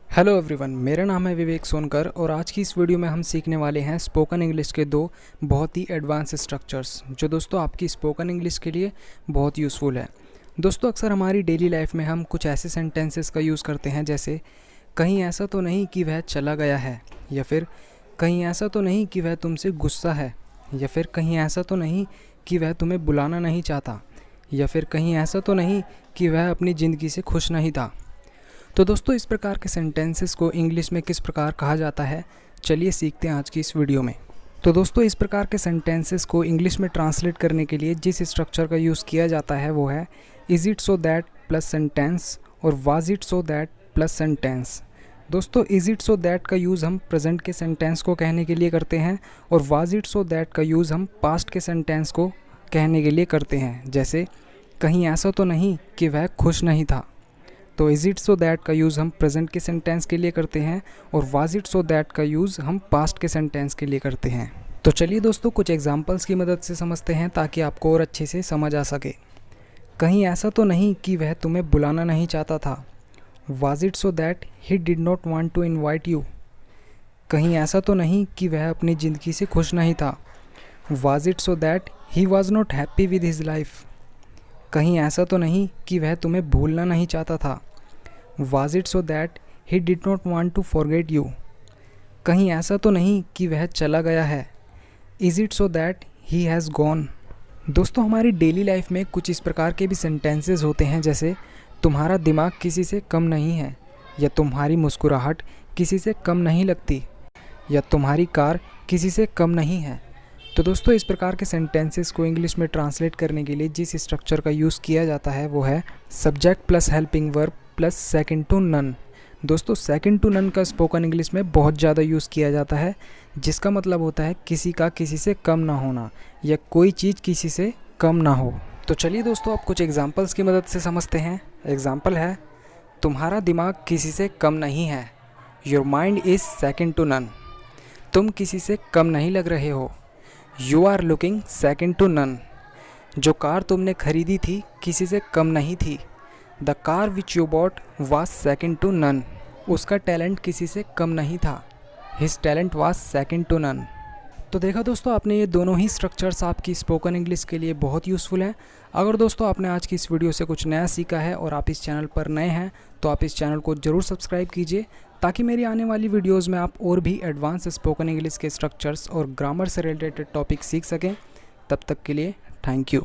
Hello everyone, मेरा नाम है विवेक सोनकर और आज की इस वीडियो में हम सीखने वाले हैं स्पोकन इंग्लिश के दो बहुत ही एडवांस स्ट्रक्चर्स जो दोस्तों आपकी स्पोकन इंग्लिश के लिए बहुत यूज़फुल है। दोस्तों अक्सर हमारी डेली लाइफ में हम कुछ ऐसे सेंटेंसेस का यूज़ करते हैं जैसे कहीं ऐसा तो नहीं कि वह चला गया है, या फिर कहीं ऐसा तो नहीं कि वह तुमसे गुस्सा है, या फिर कहीं ऐसा तो नहीं कि वह तुम्हें बुलाना नहीं चाहता, या फिर कहीं ऐसा तो नहीं कि वह अपनी ज़िंदगी से खुश नहीं था। तो दोस्तों इस प्रकार के सेंटेंसेस को इंग्लिश में किस प्रकार कहा जाता है, चलिए सीखते हैं आज की इस वीडियो में। तो दोस्तों इस प्रकार के सेंटेंसेस को इंग्लिश में ट्रांसलेट करने के लिए जिस स्ट्रक्चर का यूज़ किया जाता है वो है is it so that plus sentence और was it so that plus sentence. दोस्तों इज़ इट सो दैट का यूज़ हम प्रेजेंट के सेंटेंस को कहने के लिए करते हैं और वाज इट सो दैट का यूज़ हम पास्ट के सेंटेंस को कहने के लिए करते हैं। जैसे कहीं ऐसा तो नहीं कि वह खुश नहीं था, तो इज़ इट सो दैट का यूज़ हम प्रेजेंट के सेंटेंस के लिए करते हैं और वाज इट सो दैट का यूज़ हम पास्ट के सेंटेंस के लिए करते हैं। तो चलिए दोस्तों कुछ एग्जांपल्स की मदद से समझते हैं ताकि आपको और अच्छे से समझ आ सके। कहीं ऐसा तो नहीं कि वह तुम्हें बुलाना नहीं चाहता था, was it so that he did not want to invite you. कहीं ऐसा तो नहीं कि वह अपनी ज़िंदगी से खुश नहीं था, was it so that he was not happy with his life. कहीं ऐसा तो नहीं कि वह तुम्हें भूलना नहीं चाहता था, Was it so that he did not want to forget you? कहीं ऐसा तो नहीं कि वह चला गया है, Is it so that he has gone? दोस्तों हमारी डेली लाइफ में कुछ इस प्रकार के भी सेंटेंसेस होते हैं जैसे तुम्हारा दिमाग किसी से कम नहीं है, या तुम्हारी मुस्कुराहट किसी से कम नहीं लगती, या तुम्हारी कार किसी से कम नहीं है। तो दोस्तों इस प्रकार के सेंटेंसेस को इंग्लिश में ट्रांसलेट करने के लिए जिस स्ट्रक्चर का यूज़ किया जाता है वो है subject plus helping verb plus second to none. दोस्तों सेकंड टू नन का स्पोकन इंग्लिश में बहुत ज़्यादा यूज़ किया जाता है, जिसका मतलब होता है किसी का किसी से कम ना होना या कोई चीज़ किसी से कम ना हो। तो चलिए दोस्तों अब कुछ एग्जांपल्स की मदद से समझते हैं। एग्जांपल है तुम्हारा दिमाग किसी से कम नहीं है, your mind is second to none. तुम किसी से कम नहीं लग रहे हो, you are looking second to none. जो कार तुमने खरीदी थी किसी से कम नहीं थी, the car which you bought was second to none. उसका टैलेंट किसी से कम नहीं था, his talent was second to none. तो देखा दोस्तों आपने, ये दोनों ही स्ट्रक्चर्स आपकी स्पोकन इंग्लिश के लिए बहुत यूज़फुल हैं। अगर दोस्तों आपने आज की इस वीडियो से कुछ नया सीखा है और आप इस चैनल पर नए हैं तो आप इस चैनल को ज़रूर सब्सक्राइब कीजिए ताकि मेरी आने वाली वीडियोज़ में आप और भी एडवांस स्पोकन इंग्लिश के स्ट्रक्चर्स और ग्रामर से रिलेटेड टॉपिक सीख सकें। तब तक के लिए थैंक यू।